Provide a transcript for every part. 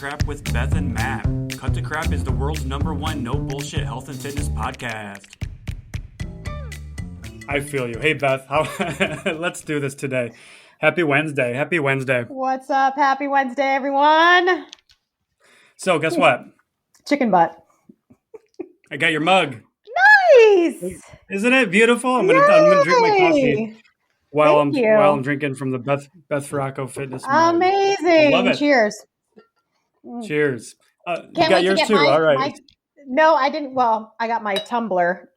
Crap with Beth and Matt. Cut to Crap is the world's #1 no bullshit health and fitness podcast. I feel you. Hey Beth, let's do this today. Happy Wednesday. Happy Wednesday. What's up? Happy Wednesday, everyone. So guess what? Chicken butt. I got your mug. Nice. Isn't it beautiful? I'm gonna drink my coffee while I'm drinking from the Beth Ferracco Fitness mug. Amazing. Love it. Cheers. Cheers. You got yours too. All right. No, I didn't. Well, I got my tumbler.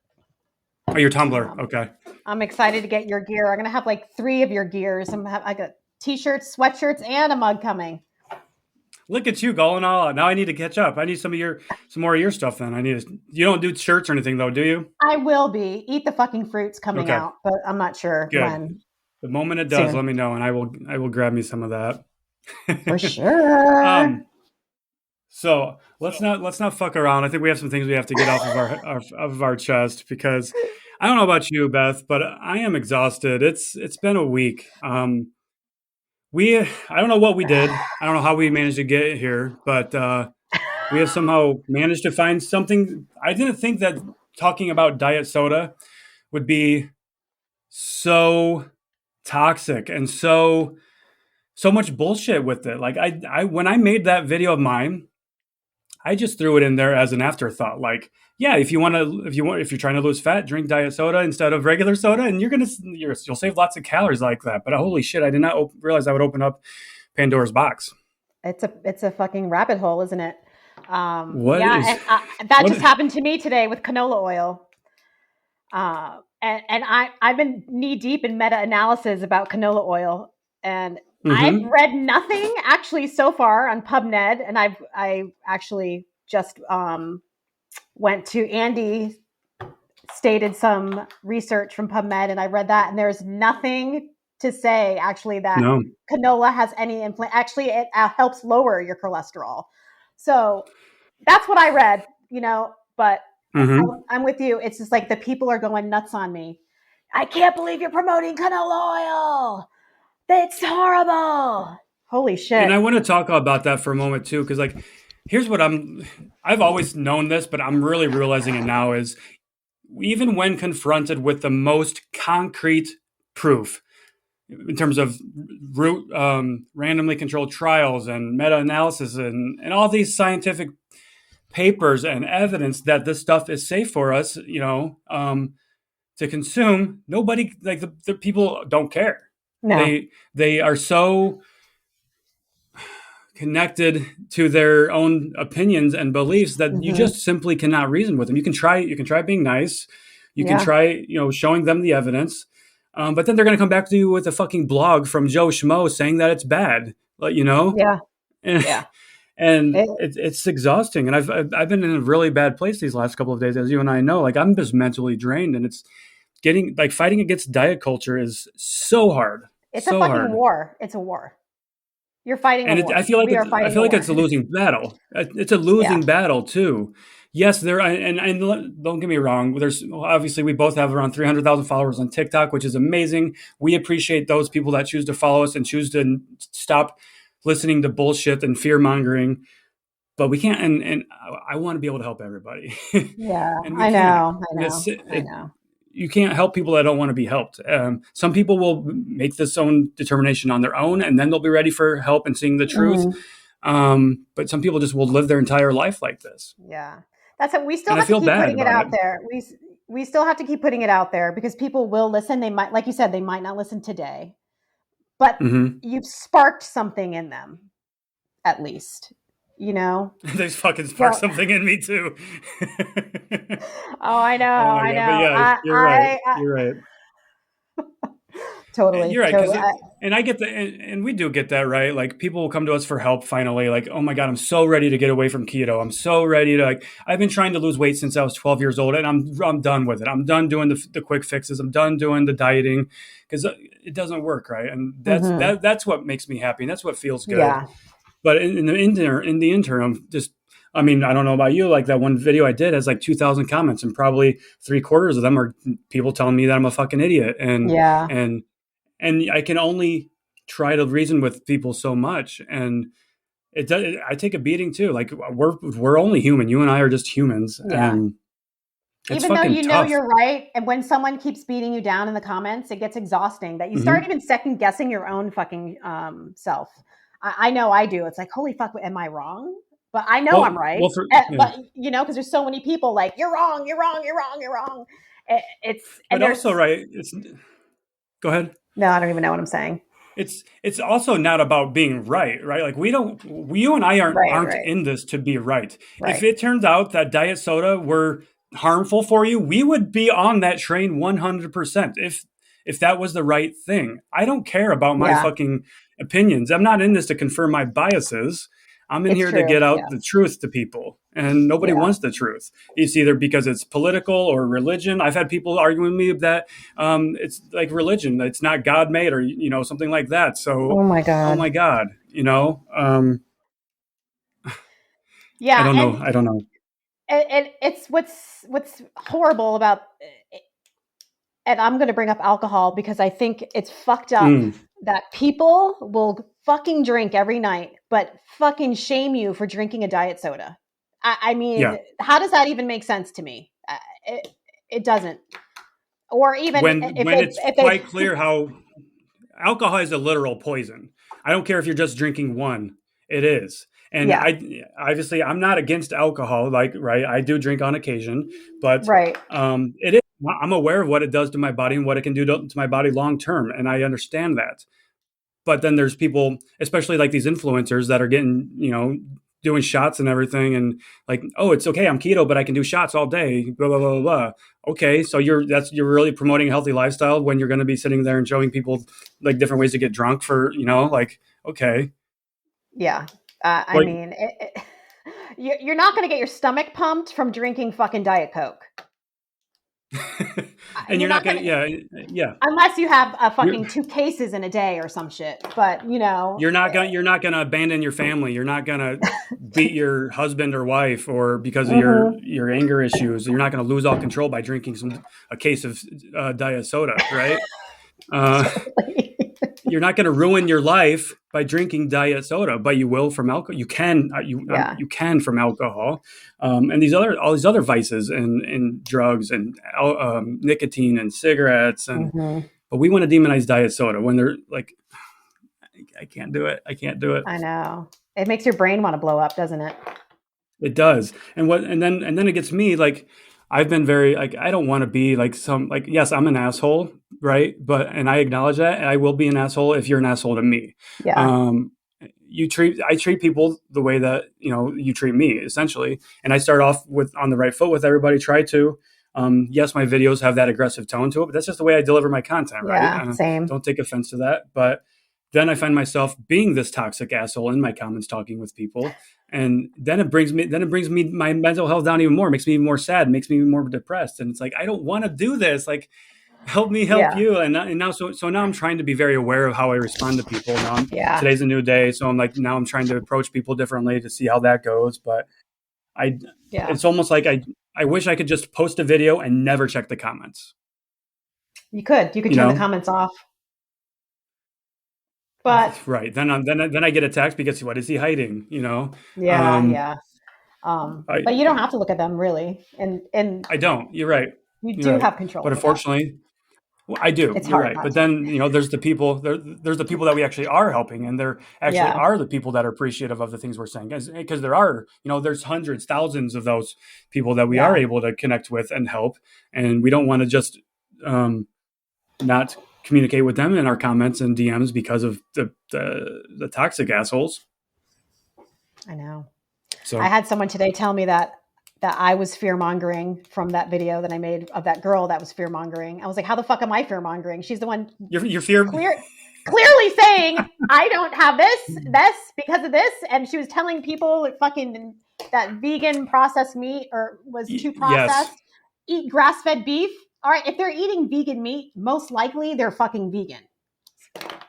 Oh, your tumbler. Okay. I'm excited to get your gear. I'm gonna have like 3 of your gears. I got t-shirts, sweatshirts, and a mug coming. Look at you going all out. Now I need to catch up. I need some more of your stuff then. You don't do shirts or anything though, do you? I will be. Eat the fucking fruits coming out, but I'm not sure when. The moment it does, let me know and I will grab me some of that. For sure. So let's not fuck around. I think we have some things we have to get off of our chest because I don't know about you, Beth, but I am exhausted. It's been a week. I don't know what we did. I don't know how we managed to get here, but we have somehow managed to find something. I didn't think that talking about diet soda would be so toxic and so much bullshit with it. Like I when I made that video of mine, I just threw it in there as an afterthought. Like, yeah, if you're trying to lose fat, drink diet soda instead of regular soda, and you'll save lots of calories like that. But holy shit, I did not realize I would open up Pandora's box. It's a fucking rabbit hole, isn't it? That just happened to me today with canola oil. And I've been knee deep in meta-analysis about canola oil, and I've read nothing actually so far on PubMed, and I actually just went to Andy stated some research from PubMed, and I read that, and there's nothing to say actually that canola has any influence. Actually, it helps lower your cholesterol. So that's what I read, but I'm with you. It's just like the people are going nuts on me. I can't believe you're promoting canola oil. It's horrible. Holy shit. And I want to talk about that for a moment too, because here's what I've always known this, but I'm really realizing it now is even when confronted with the most concrete proof in terms of randomly controlled trials and meta-analysis and all these scientific papers and evidence that this stuff is safe for us, to consume, nobody, like the people don't care. No. They are so connected to their own opinions and beliefs that you just simply cannot reason with them. You can try being nice. You can try, showing them the evidence. But then they're going to come back to you with a fucking blog from Joe Schmo saying that it's bad. Yeah. And it's exhausting. And I've been in a really bad place these last couple of days, as you and I know. I'm just mentally drained, and it's getting fighting against diet culture is so hard. It's a fucking war. It's a war. You're fighting a war. I feel like it's a losing battle. It's a losing battle too. Yes, and don't get me wrong. Obviously we both have around 300,000 followers on TikTok, which is amazing. We appreciate those people that choose to follow us and choose to stop listening to bullshit and fear mongering. But we can't. And I want to be able to help everybody. Yeah, I know. You can't help people that don't want to be helped. Some people will make this own determination on their own, and then they'll be ready for help and seeing the truth. But some people just will live their entire life like this. Yeah, that's it. We still have to keep putting it out there. We still have to keep putting it out there because people will listen. They might, like you said, they might not listen today, but you've sparked something in them, at least. They fucking sparked something in me too. Oh, I know. I know. Yeah, you're right. Totally. You're right. Totally. And I get that. And we do get that, right? Like people will come to us for help finally. Like, oh my God, I'm so ready to get away from keto. I'm so ready to I've been trying to lose weight since I was 12 years old, and I'm done with it. I'm done doing the quick fixes. I'm done doing the dieting because it doesn't work, right? And that's what makes me happy. And that's what feels good. Yeah. But in the interim, I don't know about you, like that one video I did has 2,000 comments, and probably 3/4 of them are people telling me that I'm a fucking idiot. And I can only try to reason with people so much. And it does. I take a beating too. Like we're only human. You and I are just humans, Yeah. and it's Even though fucking you know tough. you're right, and when someone keeps beating you down in the comments, it gets exhausting that you start Hmm. even second guessing your own fucking self. I know I do. It's like, holy fuck, am I wrong? But I know I'm right. For yeah. But because there's so many people like, you're wrong, you're wrong, you're wrong, you're wrong. It's and But also, there's right? It's go ahead. no, I don't even know what I'm saying. It's also not about being right? Like you and I Right, aren't right, in this to be right. If right. it turns out that diet soda were harmful for you, we would be on that train 100%. If that was the right thing. I don't care about my Yeah, fucking opinions. I'm not in this to confirm my biases. I'm in it's here to true. get out Yeah, the truth to people, and nobody yeah. wants the truth. It's either because it's political or religion. I've had people arguing with me that it's like religion. It's not God made or something like that. Oh So, my oh god. my God, I Yeah, don't know. and I don't know. it's what's horrible about, and I'm going to bring up alcohol because I think it's fucked up Mm, that people will fucking drink every night, but fucking shame you for drinking a diet soda. I yeah. mean, how does that even make sense to me? It, it doesn't. Or even if When it's if quite they, clear how alcohol is a literal poison. I don't care if you're just drinking one; it is. And yeah, I'm not against alcohol. Like, right, I do drink on occasion, but right, it is. I'm aware of what it does to my body and what it can do to my body long term, and I understand that. But then there's people, especially like these influencers that are getting, doing shots and everything, and like, oh, it's okay, I'm keto, but I can do shots all day. Blah blah blah blah. Blah. Okay, so you're really promoting a healthy lifestyle when you're going to be sitting there and showing people like different ways to get drunk for like okay, yeah. I like, mean, you're not going to get your stomach pumped from drinking fucking diet coke. and You're you're not not gonna, going to, yeah. unless you have a You're, fucking 2 cases in a day or some shit. But you're not gonna abandon your family. You're not gonna beat your husband or wife or because of mhm. your anger issues. You're not gonna lose all control by drinking a case of diet soda, right? Uh, Totally. you're not going to ruin your life by drinking diet soda, but you will from alcohol. You can Yeah. you can from alcohol, and all these other vices and drugs and nicotine and cigarettes and. Mhm. But we want to demonize diet soda when they're like, I can't do it. I can't do it. I know. It makes your brain want to blow up, doesn't it? It does. And then it gets me like I've been very like I don't want to be like some like yes, I'm an asshole, right? But and I acknowledge that and I will be an asshole if you're an asshole to me. Yeah. Um I treat people the way that, you treat me essentially. And I start off with on the right foot with everybody try to yes, my videos have that aggressive tone to it, but that's just the way I deliver my content, right? Yeah. Same. Don't take offense to that. But then I find myself being this toxic asshole in my comments talking with people and then it brings me my mental health down even more, makes me even more sad, makes me even more depressed, and it's like I don't want to do this, like help me help Yeah. you. And now so now I'm trying to be very aware of how I respond to people. Yeah. Today's a new day, so I'm like now I'm trying to approach people differently to see how that goes. But I Yeah. it's almost like I wish I could just post a video and never check the comments, You could you turn the know. comments off. But Right, then I get attacked because what is he hiding, yeah, um yeah. I But you don't have to look at them really. And I don't, you're right, you you're do right, have control but over that. unfortunately, well, I do. It's You're hard right. not But to. then, there's the people that we actually are helping, and there actually Yeah. are the people that are appreciative of the things we're saying, because there are, there's hundreds, thousands of those people that we are Yeah. able to connect with and help, and we don't want to just not communicate with them in our comments and DMs because of the toxic assholes. I know. I So had someone today tell me that I was fear mongering from that video that I made of that girl that was fear mongering. I was like, how the fuck am I fear mongering? She's the one your fear, clearly saying I don't have this because of this, and she was telling people that fucking that vegan processed meat or was too yes, processed. Eat grass fed beef. All right, if they're eating vegan meat, most likely they're fucking vegan.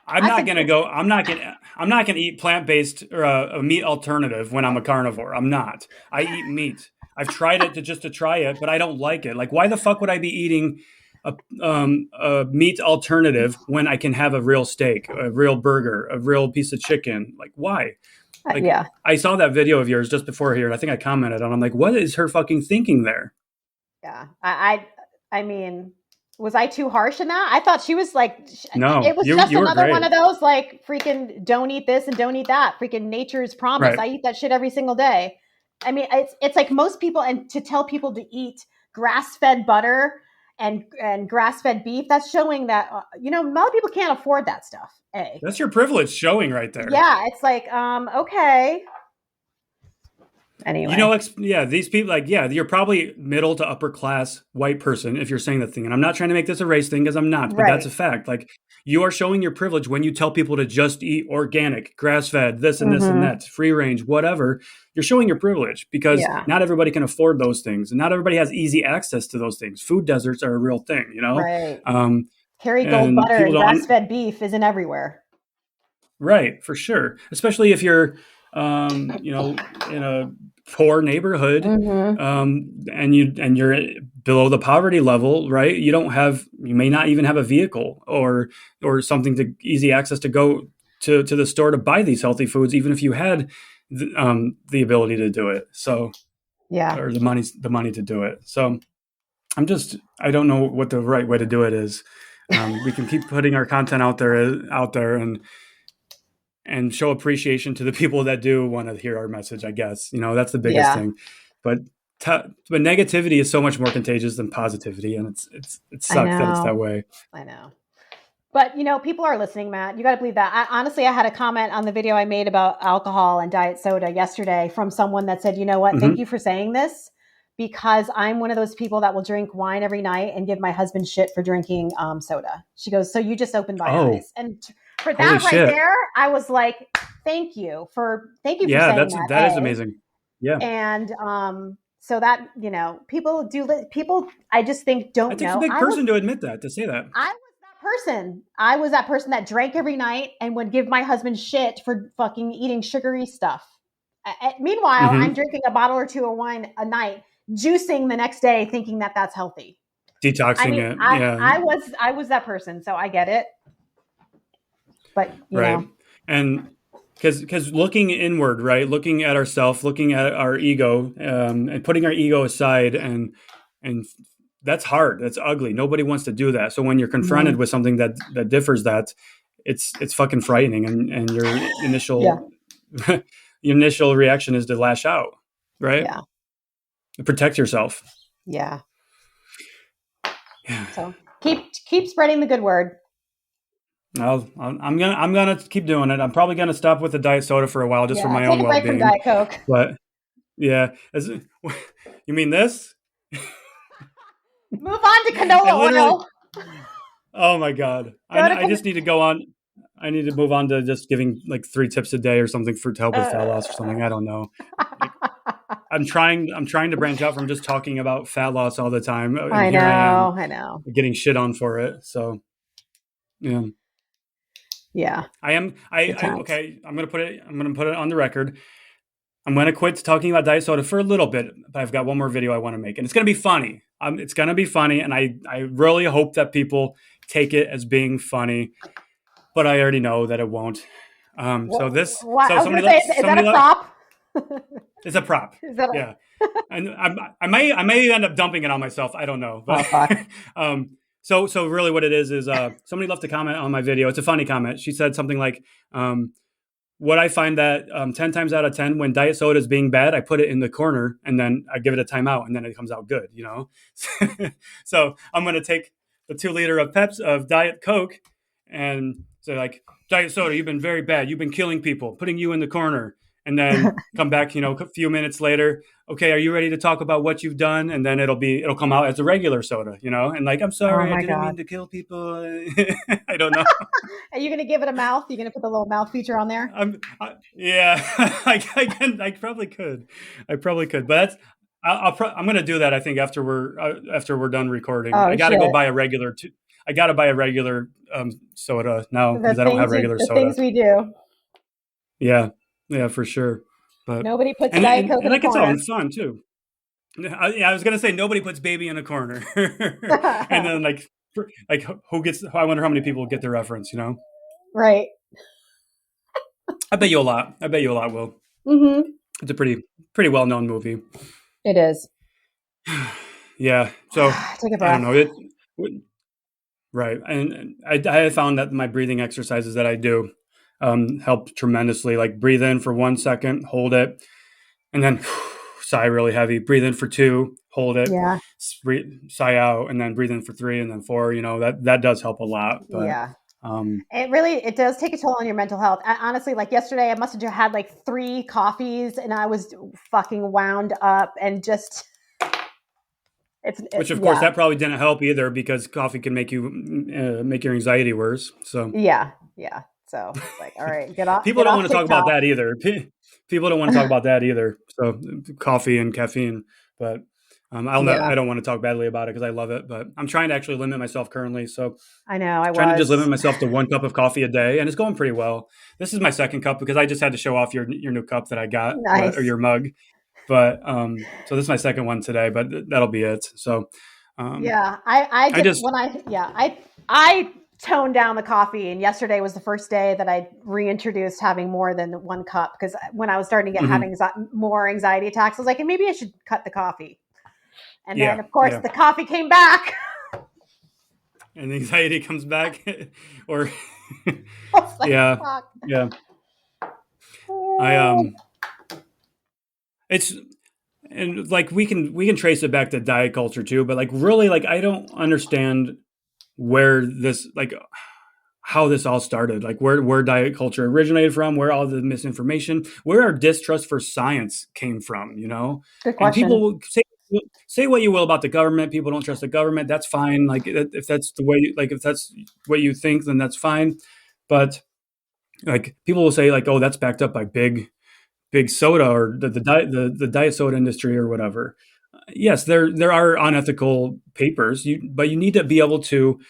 I said it's I'm not gonna eat plant based or a meat alternative when I'm a carnivore. I'm not. I eat meat. I've tried it to try it, but I don't like it. Like, why the fuck would I be eating a meat alternative when I can have a real steak, a real burger, a real piece of chicken? Like, why? Like, Yeah. I saw that video of yours just before here, and I think I commented on. I'm like, what is her fucking thinking there? Yeah. I mean, was I too harsh in that? I thought she was like, it No, was just you were another one great. of those like freaking don't eat this and don't eat that. Freaking nature's promise. Right. I eat that shit every single day. I mean, it's like most people, and to tell people to eat grass fed butter and grass fed beef, that's showing that a lot of people can't afford that stuff. A That's your privilege showing right there. Yeah, it's like okay. You Anyway, know, yeah, these people, like, yeah, you're probably middle to upper class white person if you're saying that thing. And I'm not trying to make this a race thing because I'm not, but that's right. a fact. Like, you are showing your privilege when you tell people to just eat organic, grass fed, this and Mm-hmm. that, free range, whatever. You're showing your privilege because Yeah. not everybody can afford those things. And not everybody has easy access to those things. Food deserts are a real thing, you know? Right. Um, Kerrygold and butter people and don't, grass fed beef isn't everywhere. right, for sure. Especially if you're, in a poor neighborhood, Mm-hmm. and you're below the poverty level, right? You may not even have a vehicle or something to easy access to go to the store to buy these healthy foods, even if you had the ability to do it. So, Yeah. or the money to do it. So, I don't know what the right way to do it is. We can keep putting our content out there, and show appreciation to the people that do want to hear our message. I guess that's the biggest Yeah. thing, but but negativity is so much more contagious than positivity, and it I sucks that it's that know. way. I know. But people are listening, Matt. You got to believe that. Honestly, I had a comment on the video I made about alcohol and diet soda yesterday from someone that said, "You know what? Thank Hmm. you for saying this because I'm one of those people that will drink wine every night and give my husband shit for drinking soda." She goes, "So you just opened my Oh, eyes." And for holy that right shit! there, I was like, "Thank you for Yeah, saying that." that is A amazing. Yeah, and so that people I just think it don't takes a know. big person to admit that, to say that. I was that person that drank every night and would give my husband shit for fucking eating sugary stuff. Meanwhile, I'm Hmm. drinking a bottle or two of wine a night, juicing the next day, thinking that that's healthy. I Detoxing mean, it. I Yeah, I was I was that person, so I get it. But right. And because looking inward, right, looking at ourself, looking at our ego, and putting our ego aside, and that's hard, that's ugly, nobody wants to do that. So when you're confronted mhm. with something that differs, that it's fucking frightening, and your Yeah, initial your initial reaction is to lash out, right, yeah, to protect yourself. yeah. Yeah. So keep spreading the good word. I'm gonna keep doing it. I'm probably gonna stop with the diet soda for a while just for Yeah, my take own a break from well-being. Diet Coke. But yeah, you mean this? Move on to I canola literally, oil. oh my god, Go to I just need to go on. I need to move on to just giving like 3 tips a day or something for to help with fat loss or something. I don't know. Like, I'm trying to branch out from just talking about fat loss all the time, and I here I am know, I know. getting shit on for it. So yeah, Yeah, I am. good times. Okay. I'm gonna put it on the record. I'm going to quit talking about diet soda for a little bit, but I've got one more video I want to make, and it's going to be funny. It's going to be funny, and I really hope that people take it as being funny, but I already know that it won't. What So I was gonna say, is that a prop? it's a prop, Is that a yeah, and I may end up dumping it on myself. I don't know, but oh fuck? so really what it is somebody left a comment on my video. It's a funny comment. She said something like, what I find that 10 times out of 10, when diet soda is being bad, I put it in the corner and then I give it a timeout and then it comes out good. So I'm going to take the 2 liter of of Diet Coke and say, like, diet soda, you've been very bad. You've been killing people, putting you in the corner. And then come back, a few minutes later. Okay, are you ready to talk about what you've done? And then it'll come out as a regular soda. And like, I'm Oh sorry, I my didn't god! mean to kill people. I don't know. Are you gonna give it a mouth? You gonna put the little mouth feature on there? Yeah, I probably could. I probably could, but I'm going to do that. I think after we're done recording, Oh shit! I got to buy a regular soda now because I don't have regular The soda. things we do. Yeah, yeah, for sure. But Nobody puts and Diet and, Coke and in a like it's all in corner. fun too. Yeah, I was gonna say nobody puts baby in a corner, and then like who gets? I wonder how many people get the reference. Right. I bet you a lot. I bet you a lot will. Mm-hmm. It's a pretty well known movie. It is. Yeah. So Take a I don't breath. know. Right. And I found that my breathing exercises that I do help tremendously. Like breathe in for 1 second, hold it, and then sigh really heavy. Breathe in for two, hold it, Yeah. sigh out, and then breathe in for three, and then four. That does help a lot. But Yeah. um, It does take a toll on your mental health. Honestly, like yesterday, I must have had like 3 coffees, and I was fucking wound up, and just which of course yeah, that probably didn't help either because coffee can make your anxiety worse. So yeah, yeah. So it's like, all right, people get don't off want to talk about TikTok. that either. People don't want to talk about that either. So coffee and caffeine, but Yeah, I don't want to talk badly about it because I love it. But I'm trying to actually limit myself currently. So I know. I trying to just limit was. myself to 1 cup of coffee a day, and it's going pretty well. This is my second cup because I just had to show off your new cup that I got, but or Nice. your mug. But so this is my second one today, but that'll be it. So um, Yeah, I I did just when I toned down the coffee, and yesterday was the first day that I reintroduced having more than 1 cup, because when I was starting to get mhm. having more anxiety attacks, I was like, maybe I should cut the coffee. And then, Yeah, of course, yeah. the coffee came back. And anxiety comes back, or I was like, yeah, fuck. yeah. I it's and like we can trace it back to diet culture too, but like really, like I don't understand where this like how this all started, like where diet culture originated from, where all the misinformation, where our distrust for science came from, Good And question. people say what you will about the government. People don't trust the government. That's fine. Like if that's the way, like if that's what you think, then that's fine. But like people will say like, oh, that's backed up by big soda or the diet soda industry or whatever. Yes, there are unethical papers, but you need to be able to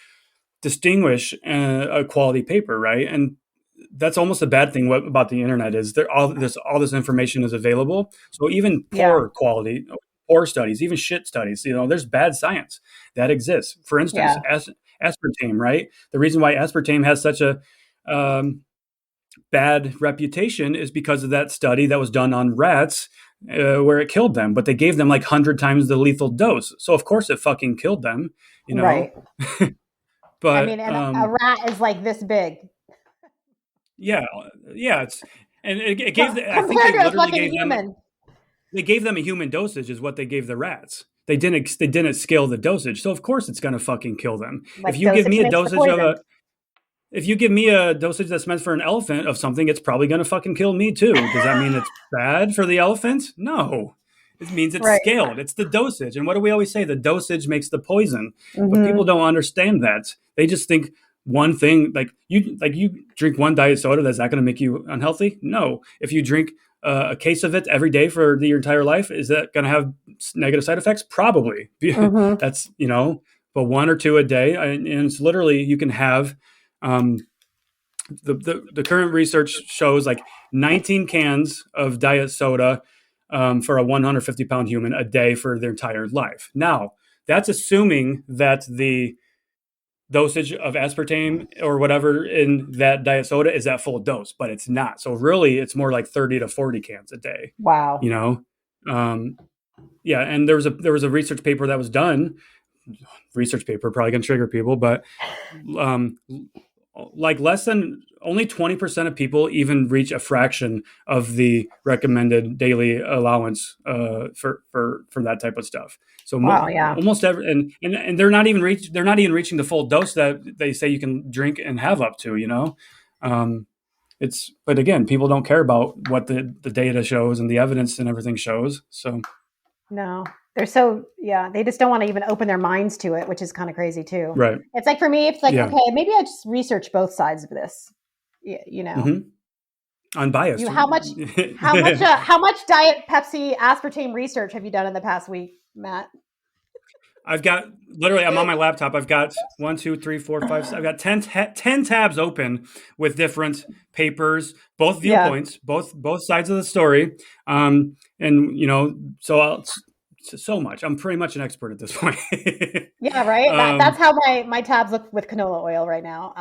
distinguish a quality paper, right? And that's almost a bad thing about the internet is all this information is available. So even Yeah, poor quality, poor studies, even shit studies, there's bad science that exists. For instance, yeah, aspartame, right? The reason why aspartame has such a um, bad reputation is because of that study that was done on rats where it killed them, but they gave them like 100 times the lethal dose. So of course it fucking killed them, you know. right. I But mean, and a rat is like this big yeah, yeah, and it gave I think compared they to a literally fucking gave them human. a human dosage is what they gave the rats. They didn't scale the dosage, so of course it's going to fucking kill them. If Like, you give dosage me a makes the dosage of poison. a if you give me a dosage that's meant for an elephant of something, it's probably going to fucking kill me too. Does that mean it's bad for the elephant? No. It means it's Right. scaled. It's the dosage. And what do we always say? The dosage makes the poison. But people Mm-hmm. don't understand that. They just think one thing like you drink one diet soda, that's not going to make you unhealthy. No. If you drink a case of it every day for your entire life, is that going to have negative side effects? Probably. Mm-hmm. That's but one or two a day, and it's literally you can have um, the current research shows like 19 cans of diet soda for a 150-pound human a day for their entire life. Now, that's assuming that the dosage of aspartame or whatever in that diet soda is at full dose, but it's not. So really, it's more like 30 to 40 cans a day. Wow. You know, um, yeah. And there was a research paper that was done. Research paper probably gonna trigger people, but um, like less than only 20% of people even reach a fraction of the recommended daily allowance for that type of stuff. So Wow. Yeah. almost every and they're not even reaching the full dose that they say you can drink and have up to, um, it's but again, people don't care about what the data shows and the evidence and everything shows. So No, they're so, yeah, they just don't want to even open their minds to it, which is kind of crazy too. right, It's like, for me, it's like, yeah, okay, maybe I just research both sides of this. You know, hmm unbiased. how much diet Pepsi aspartame research have you done in the past week, Matt? I've got literally, I'm on my laptop. I've got one, two, three, four, five. I've got 10 tabs open with different papers, both Yeah. viewpoints, both sides of the story. And so so much. I'm pretty much an expert at this point. Yeah, right. That's um, how my tabs look with canola oil right now.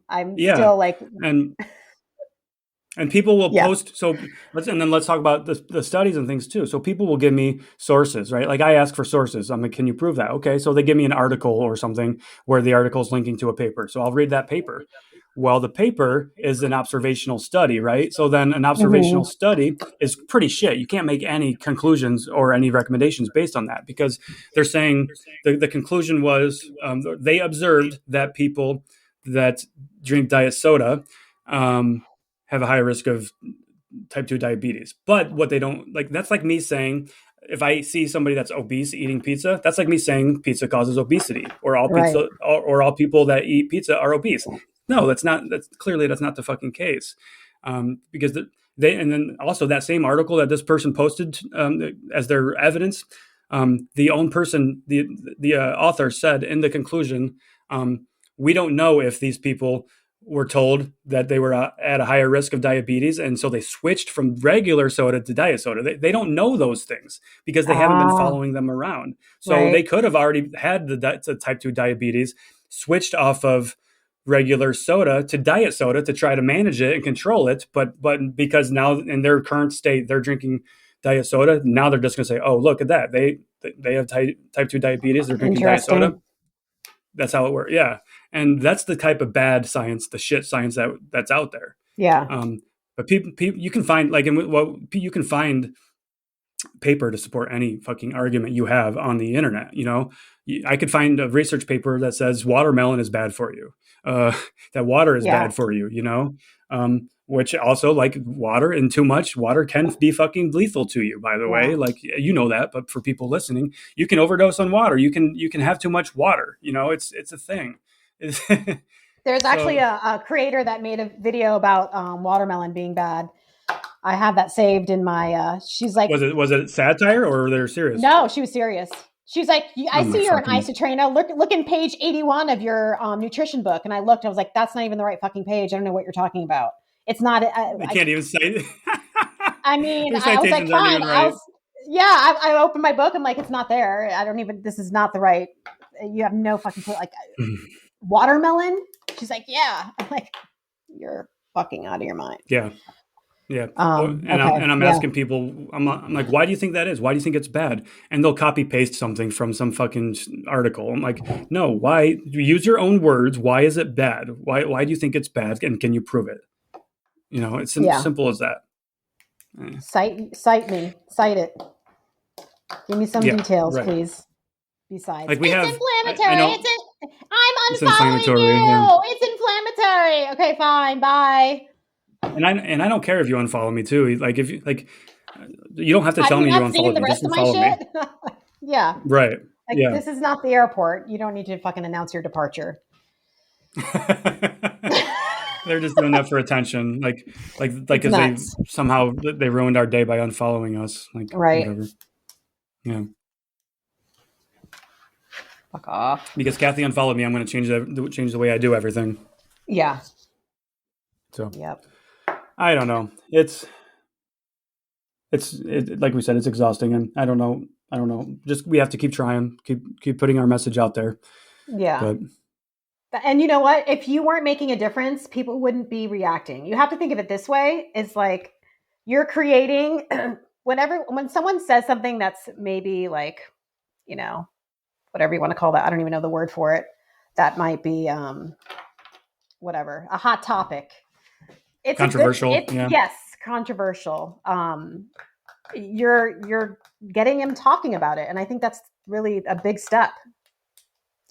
I'm yeah, still like, and And people will Yeah. post. So let's talk about the studies and things too. So people will give me sources, right? Like I ask for sources. I'm like, can you prove that? Okay, so they give me an article or something where the article is linking to a paper. So I'll read that paper. Well, the paper is an observational study, right? So then an Hmm. observational study is pretty shit. You can't make any conclusions or any recommendations based on that because they're saying the conclusion was they observed that people that drink diet soda have a higher risk of type 2 diabetes. But what they don't like, that's like me saying, if I see somebody that's obese eating pizza, that's like me saying pizza causes obesity, or all Right. pizza, or all people that eat pizza are obese. No, that's not. That's clearly that's not the fucking case, because they and then also that same article that this person posted as their evidence, the own person, the author said in the conclusion, we don't know if these people were told that they were at a higher risk of diabetes, and so they switched from regular soda to diet soda. They don't know those things because they haven't been Ah, following them around. So right. they could have already had the type 2 diabetes, switched off of regular soda to diet soda to try to manage it and control it. But because now in their current state, they're drinking diet soda. Now they're just going to say, oh, look at that. They have type 2 diabetes. They're drinking diet soda. Interesting. That's how it works. Yeah, and that's the type of bad science, the shit science that's out there. Yeah. Um, but people, you can find like, well, you can find paper to support any fucking argument you have on the internet. You know, I could find a research paper that says watermelon is bad for you, that water is Yeah. bad for you. You know, which also like water and too much water can be fucking lethal to you. By the Yeah. way, like you know that, but for people listening, you can overdose on water. You can have too much water. You know, it's a thing. There's actually So a creator that made a video about watermelon being bad. I have that saved in my. She's like, was it satire or they're serious? no, she was serious. She's like, I Oh my see you're an fucking! isotrainer. Look in page 81 of your nutrition book. And I looked, I was like, that's not even the right fucking page. I don't know what you're talking about. It's not, They can't even cite. I mean, Their I was like, citations aren't fine. even right. Yeah, I opened my book. I'm like, it's not there. I don't even, this is not the right, you have no fucking clue. Like, watermelon? She's like, yeah. I'm like, you're fucking out of your mind. Yeah, yeah. Well, and I'm Okay. and I'm Yeah. asking people. I'm like, why do you think that is? Why do you think it's bad? And they'll copy paste something from some fucking article. I'm like, no. Why use your own words? Why is it bad? Why do you think it's bad? And can you prove it? You know, it's Yeah. simple as that. Cite me. Cite it. Give me some Yeah, details, right. please. Besides, Like we it's have. I inflammatory. know I'm it's unfollowing inflammatory. Yeah. you. It's inflammatory. Okay, fine. Bye. And I don't care if you unfollow me too. Like if you like, you don't have to Have tell you me you not seen unfollowed the me. Just rest of my unfollow me. shit? Yeah. Right. Like, Yeah. this is not the airport. You don't need to fucking announce your departure. They're just doing that for attention, like It's because they nuts. somehow they ruined our day by unfollowing us. Like Right. whatever. Yeah. Fuck off. Because Kathy unfollowed me, I'm going to change the way I do everything. Yeah. So Yep. I don't know. Like we said, it's exhausting, and I don't know. I don't know. Just we have to keep trying, keep putting our message out there. Yeah. But And you know what? If you weren't making a difference, people wouldn't be reacting. You have to think of it this way. It's like you're creating when someone says something that's maybe like, you know, whatever you want to call that. I don't even know the word for it. That might be whatever, a hot topic. It's a good controversial. it's Yeah. yes, controversial. You're getting him talking about it. And I think that's really a big step.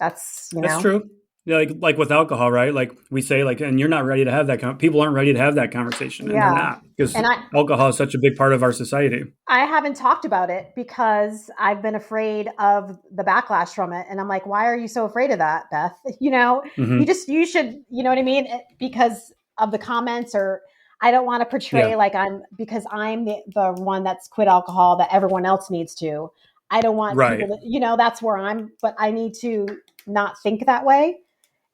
That's, That's true. Yeah, like with alcohol, right? Like we say, like, and you're not ready to have that. People aren't ready to have that conversation, and they're yeah. not because And alcohol is such a big part of our society. I haven't talked about it because I've been afraid of the backlash from it. And I'm like, why are you so afraid of that, Beth? You know, Hmm. you should, you know what I mean? Because of the comments, or I don't want to Yeah. portray like because I'm the one that's quit alcohol that everyone else needs to. I don't want people Right. to, that's where but I need to not think that way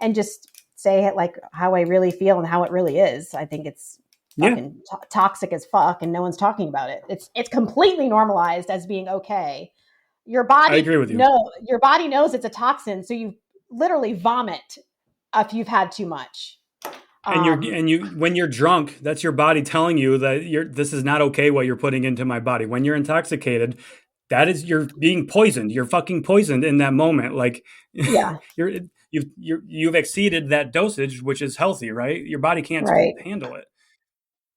and just say it like how I really feel and how it really is. I think it's Yeah. fucking toxic as fuck, and no one's talking about it. It's completely normalized as being okay. Your I body agree with you. your body knows it's a toxin, so you literally vomit if you've had too much. And Um, you when you're drunk, that's your body telling you that this is not okay what you're putting into my body. When you're intoxicated, that is you're being poisoned. You're fucking poisoned in that moment. Like yeah, you're you've exceeded that dosage, which is healthy, right? Your body can't right. handle it.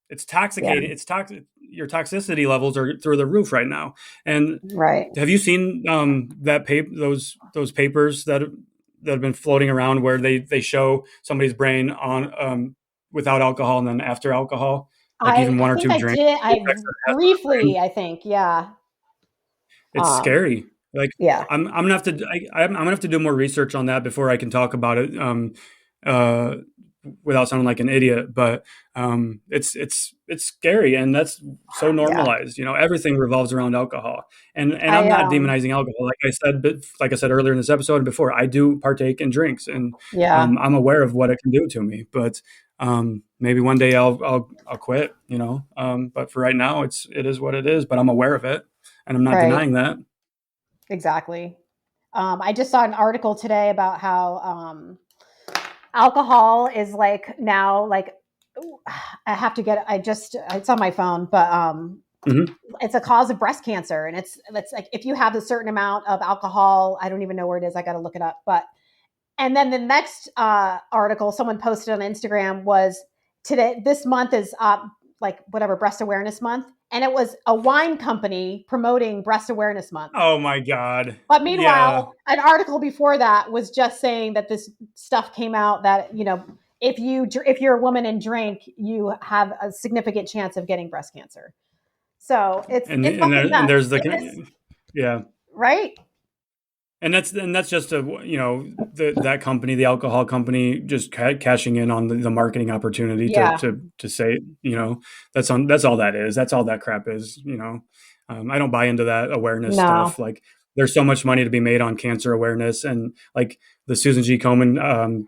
It's Yeah, toxicated. It's toxic. Your toxicity levels are through the roof right now. And right. have you seen those papers that have been floating around where they show somebody's brain on without alcohol and then after alcohol, like even I one or think two I drinks, did. the I effects that it has on the brain? briefly, I think, yeah. It's Um, scary. Like yeah, I'm gonna have to I'm gonna have to do more research on that before I can talk about it. Uh, Without sounding like an idiot, but it's scary, and that's so yeah. normalized. You know, everything revolves around alcohol, and I'm I not demonizing alcohol, like I said, but like I said earlier in this episode and before, I do partake in drinks, and yeah, I'm aware of what it can do to me. But maybe one day I'll quit. You know, but for right now, it is what it is. But I'm aware of it, and I'm not right. denying that. Exactly. I just saw an article today about how alcohol is like now like I have to get I just it's on my phone, but Hmm. it's a cause of breast cancer, and it's like if you have a certain amount of alcohol, I don't even know where it is. I got to look it up, but and then the next article someone posted on Instagram was today. This month is like whatever breast awareness month, and it was a wine company promoting breast awareness month. Oh my god! But Yeah, meanwhile, an article before that was just saying that this stuff came out that if you're a woman and drink, you have a significant chance of getting breast cancer. So it's fucking and nuts. there's It is, yeah. right? And that's just a that company, the alcohol company, just cashing in on the marketing opportunity Yeah. to say that's all that is. That's all that crap is. I don't buy into that awareness No. stuff. Like there's so much money to be made on cancer awareness, and like the Susan G. Komen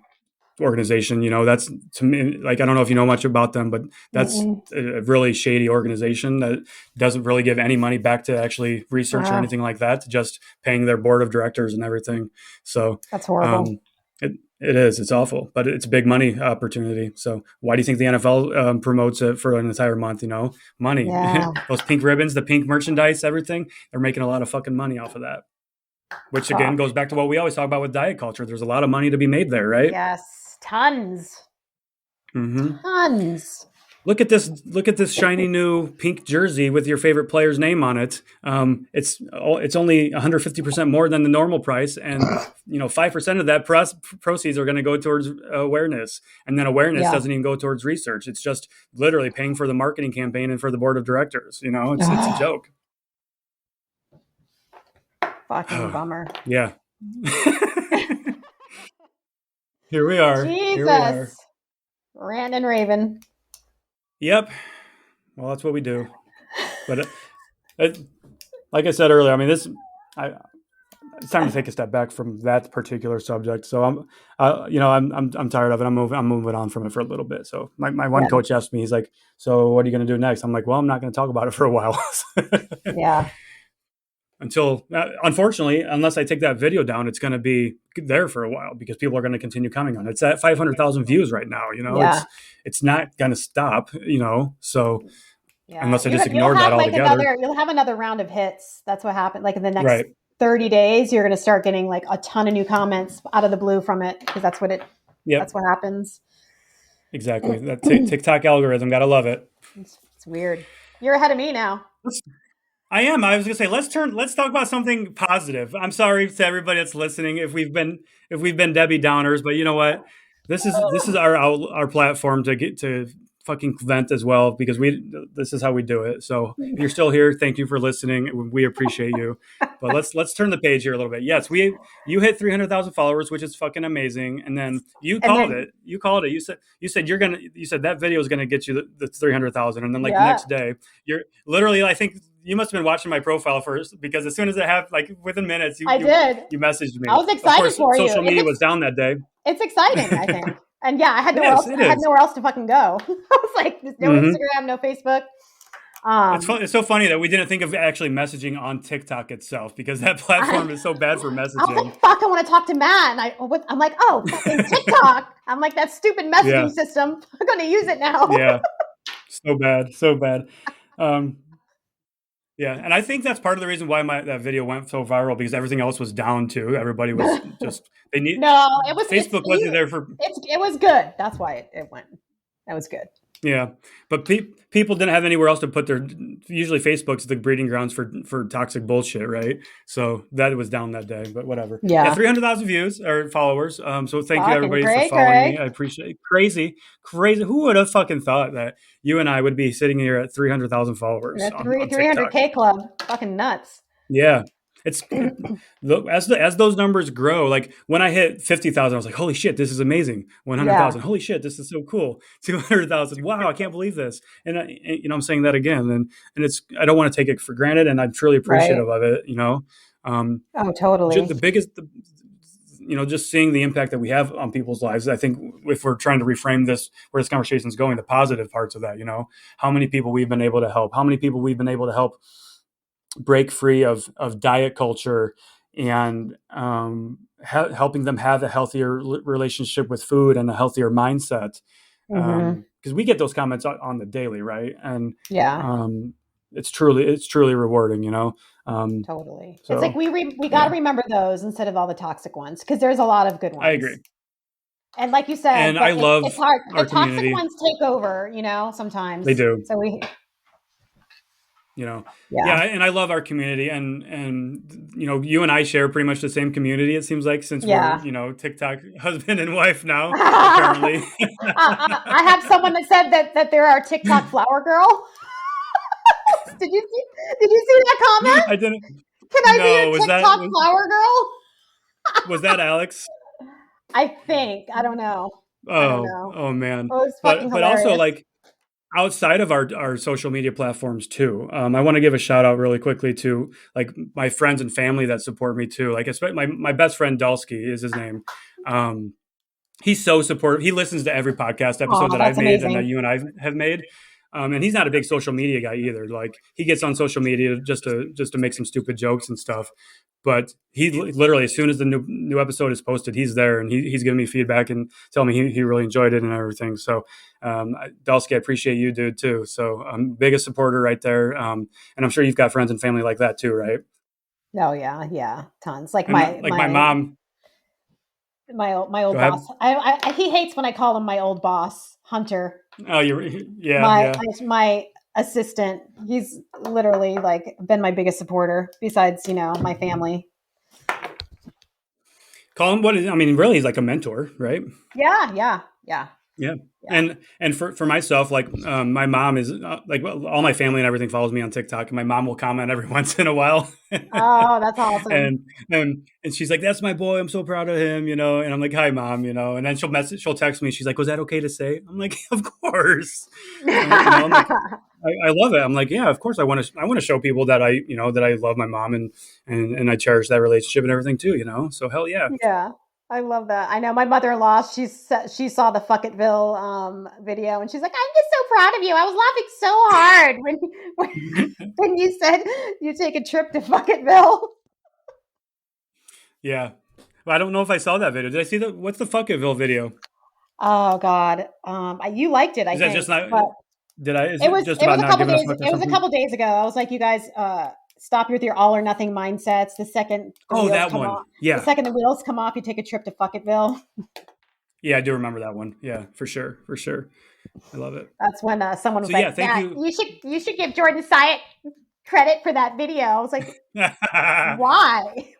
organization. That's to me, like I don't know if you know much about them, but that's Mm-mm. a really shady organization that doesn't really give any money back to actually research or Uh, anything like that, to just paying their board of directors and everything. So that's horrible. um, it's awful, but it's a big money opportunity. So why do you think the NFL promotes it for an entire month? Money. Yeah. Those pink ribbons, the pink merchandise, everything. They're making a lot of fucking money off of that. Which again Fuck. goes back to what we always talk about with diet culture. There's a lot of money to be made there, right? Yes. Tons. Mm-hmm. Tons. Look at this! Look at this shiny new pink jersey with your favorite player's name on it. It's only 150% more than the normal price, and 5% of that proceeds are going to go towards awareness, and then awareness Yeah. doesn't even go towards research. It's just literally paying for the marketing campaign and for the board of directors. It's a joke. Fucking bummer. Yeah. Here we are. Here we Jesus. are. Rand and Raven. Yep. Well, that's what we do. But like I said earlier, I mean, I, it's time to take a step back from that particular subject. So I'm tired of it. I'm moving on from it for a little bit. So my one Yeah. coach asked me, he's like, "So what are you going to do next?" I'm like, "Well, I'm not going to talk about it for a while." Yeah. Until, unfortunately, unless I take that video down, it's going to be there for a while because people are going to continue coming on. It's at 500,000 views right now. Yeah. It's not going to stop. So Yeah. unless I just ignore that altogether, You'll have another round of hits. That's what happened. Like in the next right? 30 days, you're going to start getting like a ton of new comments out of the blue from it because Yep, that's what happens. exactly. That TikTok algorithm, gotta love it. It's weird. You're ahead of me now. I am. I was gonna say let's talk about something positive. I'm sorry to everybody that's listening if we've been Debbie Downers, but you know what? This is our platform to get to fucking vent as well, because this is how we do it. So if you're still here, thank you for listening. We appreciate you. But let's turn the page here a little bit. Yes, you hit 300,000 followers, which is fucking amazing. And then you And called then, it. You called it. You said that video is gonna get you the 300,000, and then like the yeah, next day, you're literally, I think you must have been watching my profile first, because as soon as it happened, like within minutes, I did. you messaged I me. was Of excited course, for you. social media was down that day. It's exciting, I think. And yeah, I had It nowhere is. else. It I had is. nowhere else to fucking go. I was like, there's no Mm-hmm. Instagram, no Facebook. Um, It's so funny that we didn't think of actually messaging on TikTok itself because that I, platform is so bad for I was messaging. like, fuck, I want to talk to Matt. And I'm like, oh, fucking TikTok. I'm like, that stupid Yeah, messaging system. I'm going to use it now. yeah, so bad, so bad. Um, yeah, and I think that's part of the reason why that video went so viral because everything else was down too. Everybody was just they need No, Facebook wasn't there for. it was good. That's why it went. That was good. Yeah, but people didn't have anywhere else to put their. Usually, Facebook's the breeding grounds for toxic bullshit, right? So that was down that day, but whatever. Yeah, Yeah. 300,000 views or followers. So thank you Fucking everybody for great, following me. Greg. I appreciate it. Crazy, crazy. Who would have fucking thought that you and I would be sitting here at 300,000 followers That on 300 TikTok? K club. Fucking nuts. Yeah. As those numbers grow, like when I hit 50,000, I was like, "Holy shit, this is amazing!" Yeah. 100,000, holy shit, this is so cool! 200,000, wow, I can't believe this. I'm saying that again, and it's I don't want to take it for granted, and I'm truly Right. appreciative of it. Um, Oh, the totally. biggest, just seeing the impact that we have on people's lives. I think if we're trying to reframe this, where this conversation is going, the positive parts of that, how many people we've been able to help, how many people we've been able to help break free of diet culture and helping them have a healthier relationship with food and a healthier mindset. Hmm. Because we get those comments on the daily, right? And Yeah. um, it's truly rewarding, Totally. It's like So we got to yeah, remember those instead of all the toxic ones because there's a lot of good I ones. agree, And like you said, and I but it's love hard. The our toxic community. ones take over, They sometimes. do. So we, you know yeah. yeah, and I love our community, and you and I share pretty much the same community, it seems like, since we're Yeah. TikTok husband and wife now, apparently. I have someone that said that they're our TikTok flower girl. Did you see that comment? I didn't. Can I be No, your TikTok flower girl? was that Alex? I think. I don't know. I don't Oh, know. oh man. It was fucking But also, hilarious. like, outside of our social media platforms too, I want to give a shout out really quickly to, like, my friends and family that support me too. Like, especially my best friend Dulski is his name. Um, he's so supportive. He listens to every podcast episode Oh, that I've that's made and that amazing. you and I have made. And he's not a big social media guy either. Like, he gets on social media just to make some stupid jokes and stuff. But he literally, as soon as the new episode is posted, he's there and he's giving me feedback and telling me he really enjoyed it and everything. So, Delsky, I appreciate you, dude, too. So, biggest supporter right there. And I'm sure you've got friends and family like that too, right? Oh yeah, yeah, tons. Like And my like my my mom. my Go old boss. ahead. He hates when I call him my old boss, Hunter. Oh, you're yeah, My yeah. my assistant. He's literally like been my biggest supporter besides, my family. Call him what is. I mean, really, he's like a mentor, right? Yeah, yeah, yeah, Yeah. yeah. And for myself, like, my mom is, like, well, all my family and everything follows me on TikTok, and my mom will comment every once in a while, Oh, that's awesome. and she's like, "That's my boy. I'm so proud of him," and I'm like, "Hi, mom," and then she'll text me. She's like, "Was that okay to say?" I'm like, "Of course," I'm like, I love it. I'm like, yeah, of course. I want to show people that I love my mom and I cherish that relationship and everything too. So hell yeah. Yeah, I love that. I know my mother-in-law. She saw the Fucketville video, and she's like, "I'm just so proud of you. I was laughing so hard when when you said you take a trip to Fucketville." Yeah. Well, I don't know if I saw that video. Did I see what's the Fucketville video? Oh God, you liked it, I Is that just think, not? but Is it just it about was a not couple giving a days. fuck or It was a something? couple days ago. I was like, you guys, stop with your all or nothing mindsets. Oh, that one. The Yeah. second the wheels come off, you take a trip to Fucketville. Yeah, I do remember that one. Yeah, for sure. For sure. I love it. That's when someone So was yeah, like, thank "Yeah, you. you should give Jordan Syatt credit for that video." I was like, "Why?"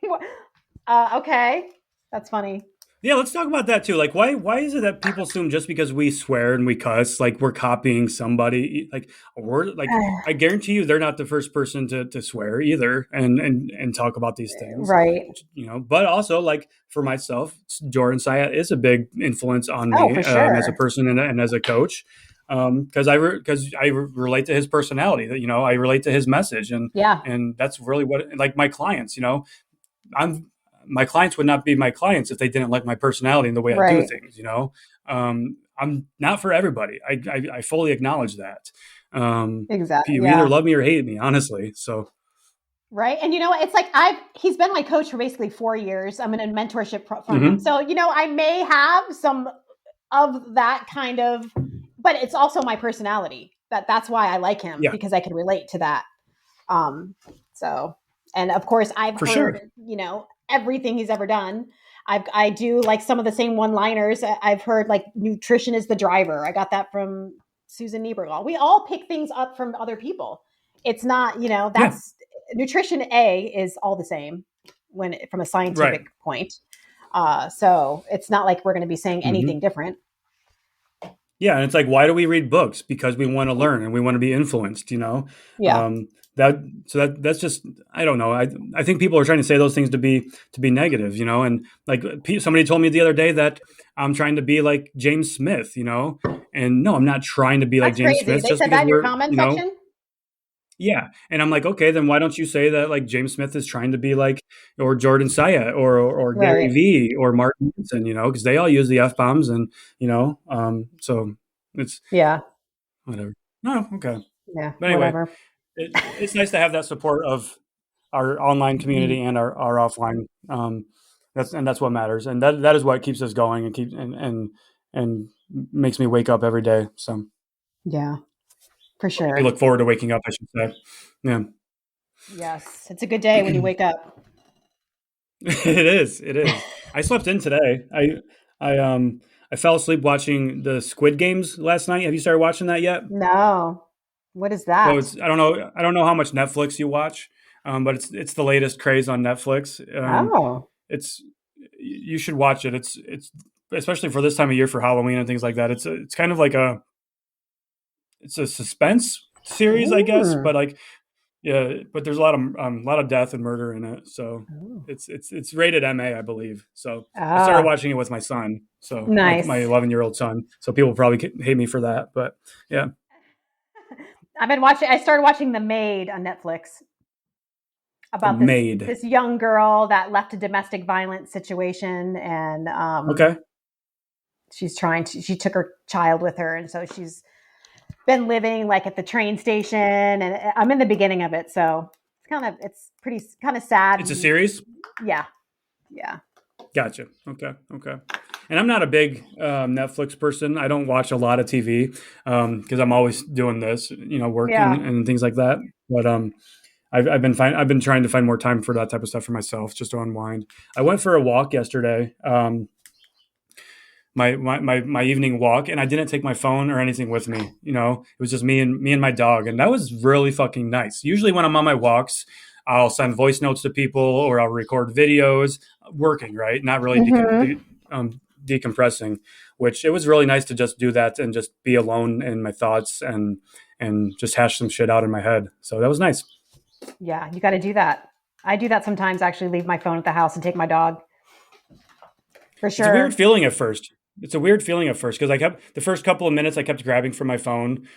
Okay, that's funny. Yeah, let's talk about that too. Like, why is it that people assume just because we swear and we cuss, like we're copying somebody? Like, we're like, I guarantee you, they're not the first person to swear either and talk about these things. Right. But also, like, for myself, Jordan Syatt is a big influence on Oh, me, for as a sure. person and as a coach, because I relate to his personality. That I relate to his message, and Yeah. and that's really what, like, my clients. I'm my clients would not be my clients if they didn't like my personality and the way I do Right. things. I'm not for everybody. I fully acknowledge that. Exactly. You either Yeah. love me or hate me, honestly. So, Right. And you know what? It's like he's been my coach for basically 4 years. I'm in a mentorship from him. hmm So, I may have some of that kind of, but it's also my personality. That's why I like him, yeah, because I can relate to that. Um, so, and of course, I've for sure. heard, everything he's ever done. I do like some of the same one liners. I've heard like nutrition is the driver. I got that from Susan Niebergall. We all pick things up from other people. It's not, Yeah, that's nutrition A is all the same from a right. scientific point. So it's not like we're going to be saying hmm anything different. Yeah, and it's like, why do we read books? Because we want to learn and we want to be influenced. Yeah. Um, that's just, I don't know. I think people are trying to say those things to be negative. And like somebody told me the other day that I'm trying to be like James Smith. And no, I'm not trying to be like That's James crazy. Smith They just said because that in your we're comment section. yeah. And I'm like, okay, then why don't you say that like James Smith is trying to be like, or Jordan Syatt or Gary Right. Vee or Martin Manson, because they all use the F bombs and, so it's Yeah. whatever. No, okay. Yeah. But anyway, Whatever. it's nice to have that support of our online Mhm. community and our offline. That's what matters. And that is what keeps us going and and makes me wake up every day. So Yeah, for we sure. look forward to waking up, I should say. Yeah. Yes, it's a good day when you wake up. It is. It is. I slept in today. I fell asleep watching the Squid Games last night. Have you started watching that yet? No. What is So that? it's I don't know how much Netflix you watch, but it's the latest craze on Netflix. Oh. It's you should watch it. It's especially for this time of year for Halloween and things like that. It's kind of like it's a suspense series, I guess, Mm. but like yeah, but there's a lot of death and murder in it. So Oh. it's rated MA, I believe. So I started Ah, watching it with my son. So my nice. 11-year-old son. So people probably hate me for that, but yeah, I started watching The Maid on Netflix, The about this Maid. this young girl that left a domestic violence situation, and Okay, she took her child with her, and so she's been living like at the train station, and I'm in the beginning of it, so it's pretty kind of sad. it's a series. Yeah. Yeah. Gotcha. Okay. Okay. And I'm not a big Netflix person. I don't watch a lot of TV because I'm always doing this, working Yeah. and things like that. But I've been trying to find more time for that type of stuff for myself, just to unwind. I went for a walk yesterday, my evening walk, and I didn't take my phone or anything with me. It was just me and my dog, and that was really fucking nice. Usually when I'm on my walks, I'll send voice notes to people or I'll record videos, working, right, not really Hmm. decompressing. Which it was really nice to just do that and just be alone in my thoughts and just hash some shit out in my head. So that was nice. Yeah, you got to do that. I do that sometimes, actually leave my phone at the house and take my dog, for It's a weird sure. feeling at first. It's a weird feeling at first because I kept the first couple of minutes I kept grabbing for my phone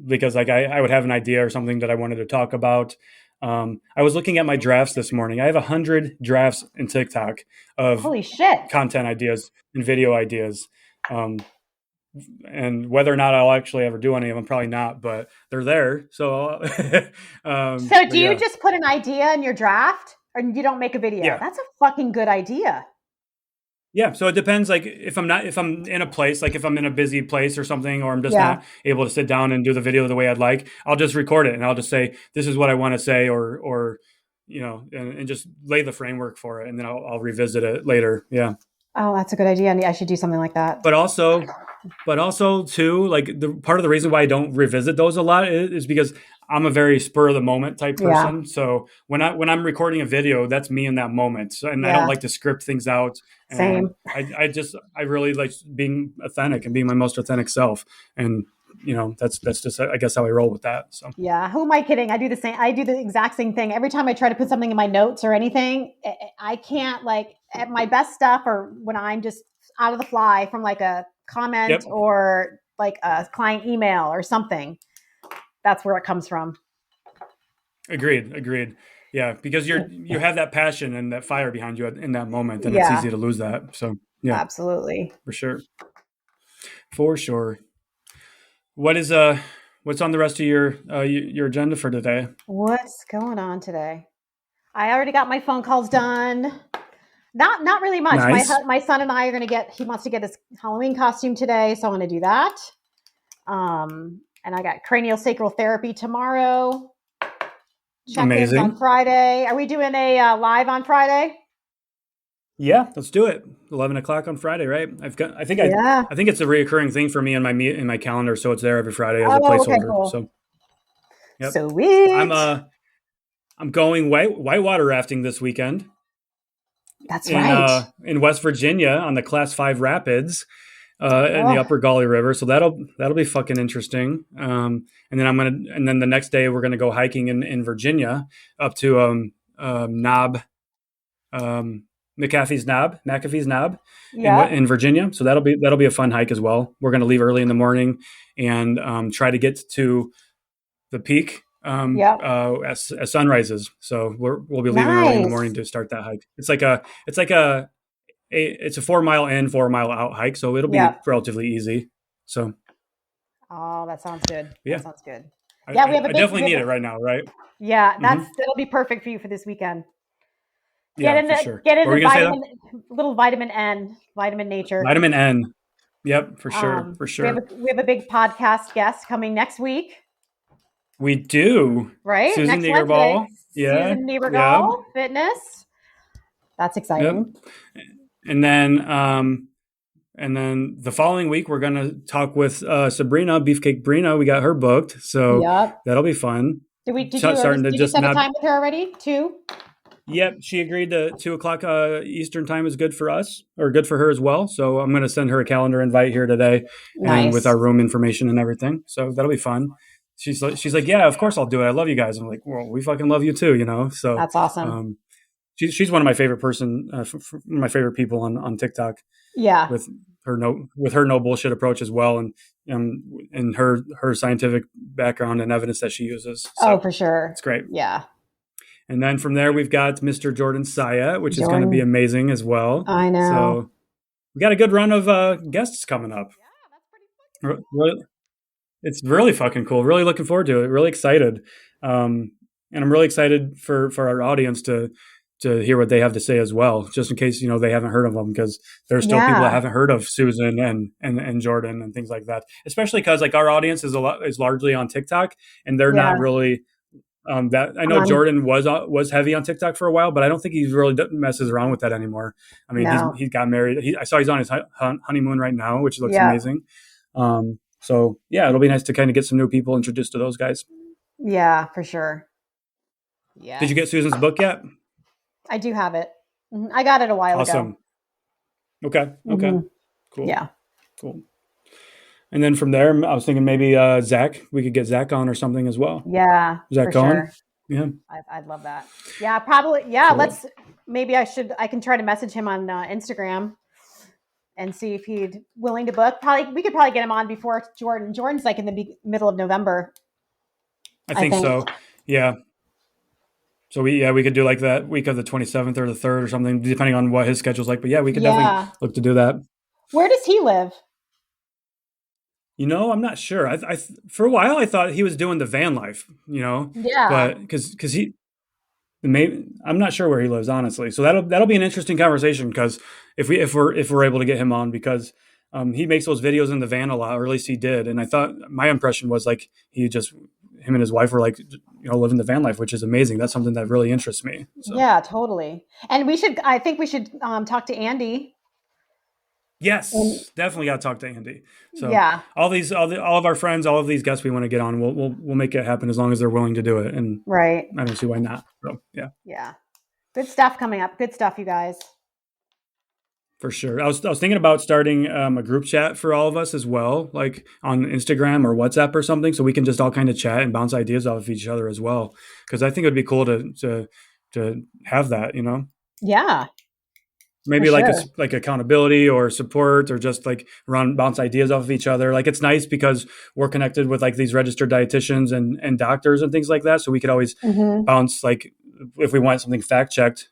because like I would have an idea or something that I wanted to talk about. I was looking at my drafts this morning. I have 100 drafts in TikTok of Holy shit. content ideas and video ideas. Um, and whether or not I'll actually ever do any of them, probably not, but they're there. So, So but do you yeah, just put an idea in your draft, or you don't make a video? yeah. That's a fucking good idea. Yeah, so it depends. Like if I'm in a place, like if I'm in a busy place or something, or I'm just Yeah. not able to sit down and do the video the way I'd like, I'll just record it and I'll just say this is what I want to say, or and just lay the framework for it, and then I'll revisit it later. Yeah, Oh, that's a good idea. I should do something like that. but also too, like the part of the reason why I don't revisit those a lot is because I'm a very spur of the moment type Yeah. person. So when I'm recording a video, that's me in that moment. So, and I don't Yeah. like to script things out. And Same. I really like being authentic and being my most authentic self. And that's just I guess how I roll with that. So Yeah. Who am I kidding? I do the same. I do the exact same thing. Every time I try to put something in my notes or anything, I can't, like, at my best stuff, or when I'm just out of the fly from like a comment yep, or like a client email or something. That's where it comes from. agreed. Yeah, because you have that passion and that fire behind you in that moment, and it's Yeah, easy to lose that. So yeah, absolutely. for sure, for sure. What is What's on the rest of your agenda for today? What's going on today? I already got my phone calls done. Not really much. Nice, My son and I are going to get. He wants to get his Halloween costume today, so I'm going to do that. And I got craniosacral therapy tomorrow. Check-ins on amazing. Friday. Are we doing a live on Friday? Yeah, let's do it. 11 o'clock on Friday, right? Yeah. I think it's a reoccurring thing for me in my calendar, so it's there every Friday as a Oh, okay, placeholder. cool. So, yep. I'm Sweet. uh I'm going whitewater rafting this weekend That's right. in West Virginia on the Class 5 rapids in the Oh, Upper Gauley River. So that'll be fucking interesting. And then the next day we're gonna go hiking in Virginia up to Knob, um, McAfee's Knob yeah, in Virginia. So that'll be a fun hike as well. We're gonna leave early in the morning and try to get to the peak yeah. as sun rises. So we'll be leaving early in the morning Nice. to start that hike. It's a 4 mile in, 4 mile out hike, so it'll be Yeah. relatively easy. So Oh, that sounds good. That yeah, sounds good. I, Yeah, I I definitely we have need a it right now, right? yeah, Hmm. that'll be perfect for you for this weekend. Yeah, for sure. Get in What were the we gonna say though? little vitamin N, vitamin nature. Vitamin N. Yep, for sure, for We have sure. a big podcast guest coming next week, We do. right? Susan Next Wednesday. Niegerball. Yeah, Susan yeah, Niebergall, fitness. That's yep. exciting. And then the following week we're gonna talk with Sabrina Beefcake Brina. We got her booked, so Yep. that'll be fun. Starting to Did you just set a not. time with her already? 2? Yep, she agreed to 2 o'clock Eastern time is good for us, or good for her as well. So I'm going to send her a calendar invite here today, and with Nice. our room information and everything. So that'll be fun. She's like, yeah, of course I'll do it. I love you guys. I'm like, well, we fucking love you too, you know. So That's awesome. um, she's one of my favorite my favorite people on TikTok Yeah. with her no bullshit approach as well, and her scientific background and evidence that she uses. Oh, So for sure. it's great. Yeah. And then from there, we've got Mr. Jordan Saya, which is going to be Jordan. amazing as well. I know. So we got a good run of guests coming up. It's really fucking cool. Really looking forward to it. Really excited. And I'm really excited for our audience to hear what they have to say as well, just in case, they haven't heard of them, because there's still people that Yeah. haven't heard of Susan and Jordan and things like that, especially because like our audience is largely on TikTok, and they're Yeah. not really that. I know Um, Jordan was heavy on TikTok for a while, but I don't think he really messes around with that anymore. I mean, no. he's got married. I saw he's on his honeymoon right now, which looks Yeah. amazing. So yeah, it'll be nice to kind of get some new people introduced to those guys. Yeah, for sure. Did you Yes. get Susan's book yet? I do have it. I got it a while ago. Awesome. Okay. Okay. Hmm. Cool. Yeah. Cool. And then from there, I was thinking maybe Zach. We could get Zach on or something as well. Yeah, Is that for going? sure. Yeah. I'd love that. Yeah, probably. Yeah, Cool. I can try to message him on Instagram and see if he'd willing to book. We could probably get him on before Jordan. Jordan's like in the middle of November, I I think think. so. Yeah. So we could do like that week of the 27th or the 3rd or something, depending on what his schedule's like. But yeah, we could definitely Yeah. look to do that. Where does he live? I'm not sure. For a while I thought he was doing the van life, Yeah. but because maybe I'm not sure where he lives, honestly. So that'll be an interesting conversation, because if we're able to get him on, because he makes those videos in the van a lot, or at least he did. And I thought my impression was like him and his wife were like, living the van life, which is amazing. That's something that really interests me. So Yeah, totally. And I think we should talk to Andy. And yes, definitely got to talk to Andy. So yeah, all of our friends, all of these guests we want to get on, we'll make it happen as long as they're willing to do it. And right. I don't see why not. So yeah. Yeah. Good stuff coming up. Good stuff, you guys. For sure. I was thinking about starting a group chat for all of us as well, like on Instagram or WhatsApp or something, so we can just all kind of chat and bounce ideas off of each other as well. Because I think it would be cool to have that, Yeah, for maybe sure. like accountability or support, or just like bounce ideas off of each other. Like it's nice because we're connected with like these registered dietitians and doctors and things like that, so we could always Hmm. bounce like if we want something fact checked,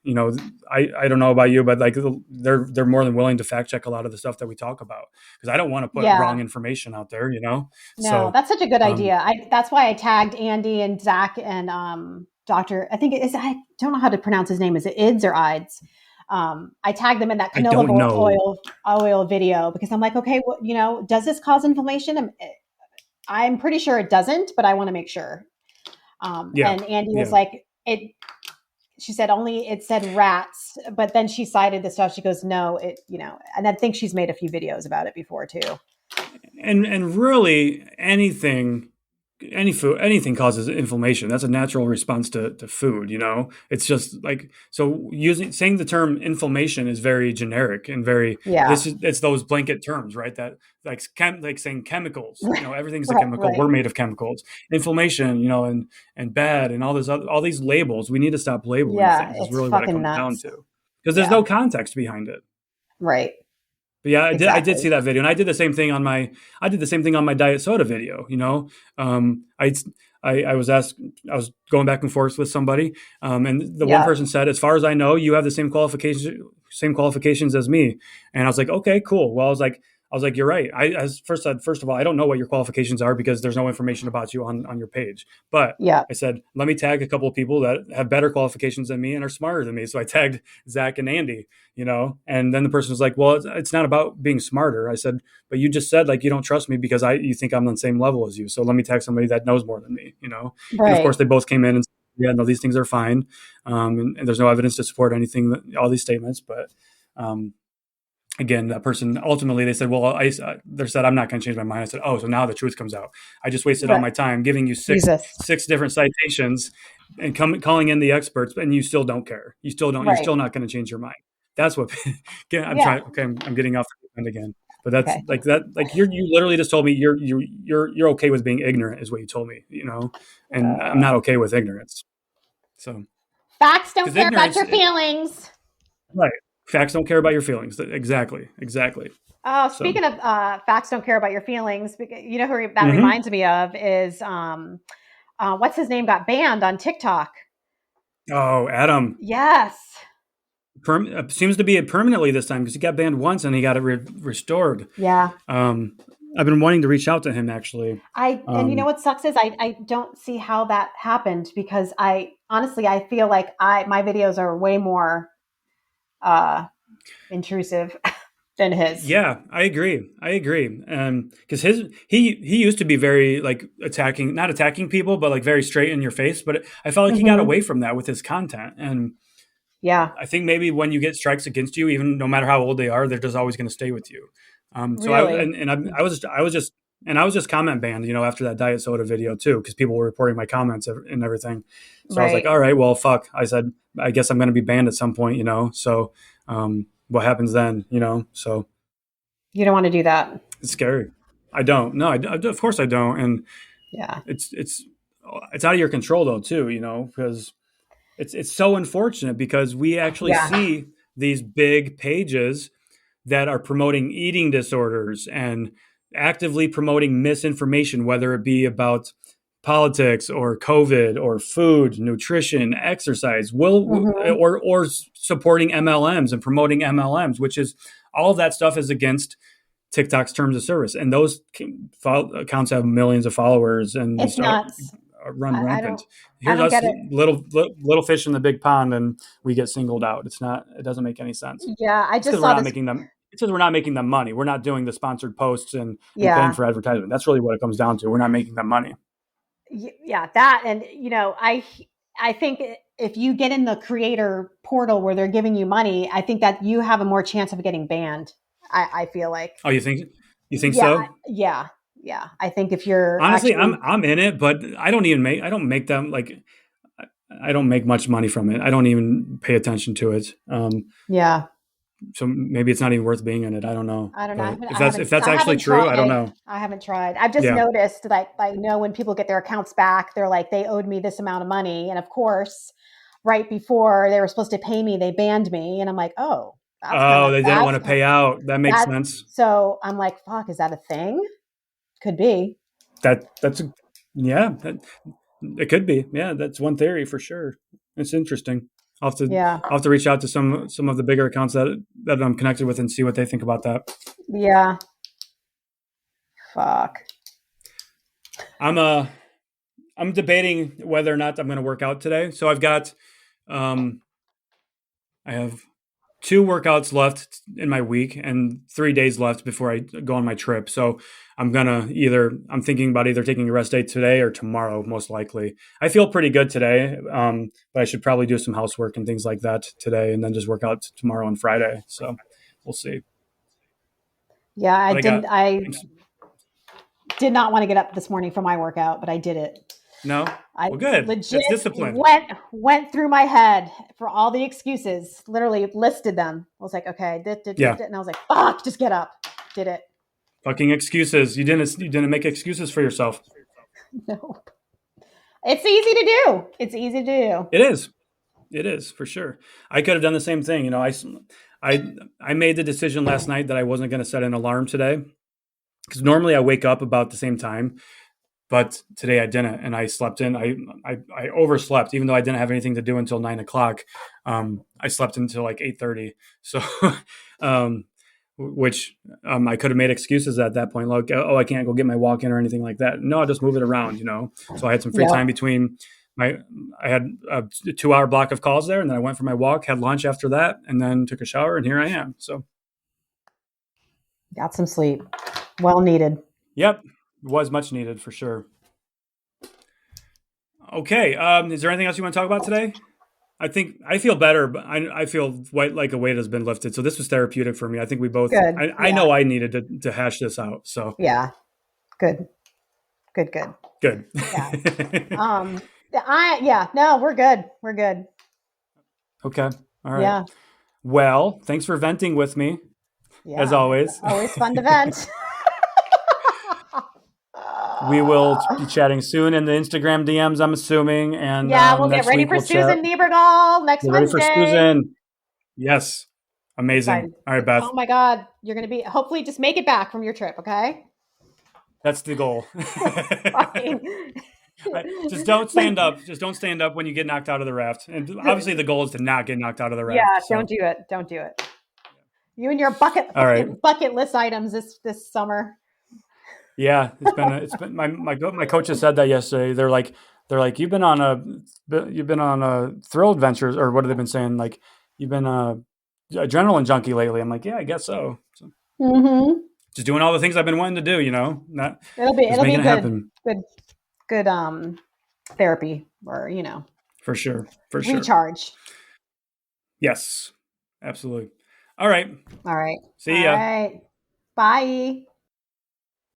I don't know about you, but like they're more than willing to fact check a lot of the stuff that we talk about because I don't want to put Yeah. wrong information out there, No, So, that's such a good um, idea. That's why I tagged Andy and Zach and Doctor. I think it is. I don't know how to pronounce his name. Is it Ids or Ides? I tagged them in that I canola don't know. oil video because I'm like, okay, well, does this cause inflammation? I'm pretty sure it doesn't, but I want to make sure. Yeah, And Andy was yeah. like, it. She said only it said rats, but then she cited the stuff. She goes, no, and I think she's made a few videos about it before too. And really anything causes inflammation. That's a natural response to food. It's just like, so using saying the term inflammation is very generic and very, Yeah. it's those blanket terms, right? That like saying chemicals. Everything's a Right. chemical. Right. We're made of chemicals. Inflammation, and bad and all these labels. We need to stop labeling Yeah. things. Is It's really what it fucking comes down nuts. to, because there's Yeah. no context behind it. Right. But yeah, I did Exactly. see that video, and I did the same thing on my diet soda video. Um, I I was asked, I was going back and forth with somebody, and the one Yeah. person said, "As far as I know, you have the same qualifications as me." And I was like, "Okay, cool." Well, I was like, "You're right." I as first said, first of all, I don't know what your qualifications are because there's no information about you on your page. But Yeah. I said, let me tag a couple of people that have better qualifications than me and are smarter than me. So I tagged Zach and Andy, and then the person was like, well, it's not about being smarter. I said, but you just said like you don't trust me because you think I'm on the same level as you. So let me tag somebody that knows more than me. And of course, Right. they both came in and said, yeah, no, these things are fine, and there's no evidence to support anything, all these statements. But um, again, that person ultimately they said, well, they said I'm not going to change my mind. I said, oh, so now the truth comes out. I just wasted all Right. my time giving you Jesus. six different citations and calling in the experts, and you still don't care. You still don't. You're Right. still not going to change your mind. That's what. Again, I'm Yeah. trying. Okay, I'm getting off the end again. But that's Okay. like that. Like you literally just told me you're okay with being ignorant is what you told me. And I'm not okay with ignorance. So Facts don't because care about ignorance, your feelings. right? Facts don't care about your feelings. Exactly. Exactly. Oh, So. speaking of facts don't care about your feelings, you know who that Mm-hmm. reminds me of is what's his name got banned on TikTok. Oh, Adam Yes. seems to be it permanently this time because he got banned once and he got it restored. Yeah. Um, I've been wanting to reach out to him actually. And you know Um, what sucks is I don't see how that happened because I honestly I feel like my videos are way more uh intrusive than his. yeah, I agree. I agree. Because he used to be very like attacking, not attacking people, but like very straight in your face. But I felt like he got Hmm. away from that with his content. And Yeah. I think maybe when you get strikes against you, even no matter how old they are, they're just always going to stay with you. So I Really. and I was just comment banned, after that diet soda video too, because people were reporting my comments and everything. So I was like, Right. all right, well, fuck. I said, I guess I'm going to be banned at some point. So what happens then? So You don't want to do that. it's scary. I don't. No, of course I don't. And Yeah. it's out of your control though too. Because it's so unfortunate because we actually Yeah. see these big pages that are promoting eating disorders and actively promoting misinformation, whether it be about politics or COVID or food, nutrition, exercise, Hmm. or supporting MLMs and promoting MLMs, which is all of that stuff is against TikTok's terms of service, and those accounts have millions of followers and It's just nuts. run I rampant. don't. I Here's don't us, get it. little fish in the big pond, and we get singled out. It's not. It doesn't make any sense. Yeah. I It's just because we're saw not this. making them. It's because we're not making them money. We're not doing the sponsored posts and paying Yeah. for advertisement. That's really what it comes down to. We're not making them money. Yeah. That and I think if you get in the creator portal where they're giving you money, I think that you have a more chance of getting banned. I feel like. Oh, you think? You think Yeah. so? Yeah. Yeah. I think if you're Honestly, I'm actually. I'm in it, but I don't make them like I don't make much money from it. I don't even pay attention to it. Yeah. So maybe it's not even worth being in it. I don't know. I don't know. But if that's I actually haven't true, I don't tried. know. I haven't tried. I've just Yeah. noticed like when people get their accounts back, they're like they owed me this amount of money, and of course, right before they were supposed to pay me, they banned me, and I'm like, oh, Oh, they didn't want to pay out. That makes that's sense. so I'm like, fuck, is that a thing? Could be. That's yeah. It could be. Yeah, that's one theory for sure. It's interesting. I'll have to Yeah. I'll have to reach out to some of the bigger accounts that I'm connected with and see what they think about that. Yeah. Fuck. I'm I'm debating whether or not I'm going to work out today. So um I have 2 workouts left in my week and 3 days left before I go on my trip. So I'm thinking about either taking a rest day today or tomorrow, most likely. I feel pretty good today, but I should probably do some housework and things like that today and then just work out tomorrow and Friday. So we'll see. Yeah, But I got, I did not want to get up this morning for my workout, but I did it. no? I Well, good. legit That's discipline. went through my head for all the excuses. Literally listed them. I was like, okay, Yeah. and I was like, fuck, just get up. Did it. Fucking excuses. You didn't make excuses for yourself. No, it's easy to do. It's easy to do. It is. It is for sure. I could have done the same thing. I, I made the decision last night that I wasn't going to set an alarm today because normally I wake up about the same time, but today I didn't, and I slept in. I overslept, even though I didn't have anything to do until 9 o'clock. I slept until like 8:30. So, um, which I could have made excuses at that point, like, oh, I can't go get my walk in or anything like that. No, I'll just move it around. So I had some free Yeah, time between my. I had a 2 hour block of calls there, and then I went for my walk, had lunch after that, and then took a shower, and here I am. So, got some sleep. Well needed. yep, it was much needed for sure. Okay, is there anything else you want to talk about today? I think I feel better, but I feel like a weight has been lifted. So this was therapeutic for me. I think we both. Good. I Yeah. know I needed to hash this out. So Yeah. Good. Good. Good. good. Yeah. Yeah. No, we're good. We're good. Okay. All right. Yeah. Well, thanks for venting with me, as Yeah. It's always. always fun to vent. We will be chatting soon in the Instagram DMs, I'm assuming. And Yeah, we'll get next ready week for we'll chat. Susan Niebergall next Get ready for Wednesday. Susan. Yes. Amazing. Excited. All right, Beth. Oh my God. You're going to be, hopefully, just make it back from your trip, okay? That's the goal. Fine. Just don't stand up. Just don't stand up when you get knocked out of the raft. And obviously, the goal is to not get knocked out of the Yeah, raft. don't So, do it. Don't do it. You and your bucket all right. bucket, bucket list items this summer. Yeah, it's been my coaches said that yesterday. They're like you've been on a thrill adventures, or what have they been saying? Like you've been a adrenaline junkie lately. I'm like, yeah, I guess so. Mm-hmm. Just doing all the things I've been wanting to do. Not just It'll be making it good happen. good good therapy or For sure. For sure. recharge. Yes, absolutely. All right. All right. See All ya. right. Bye.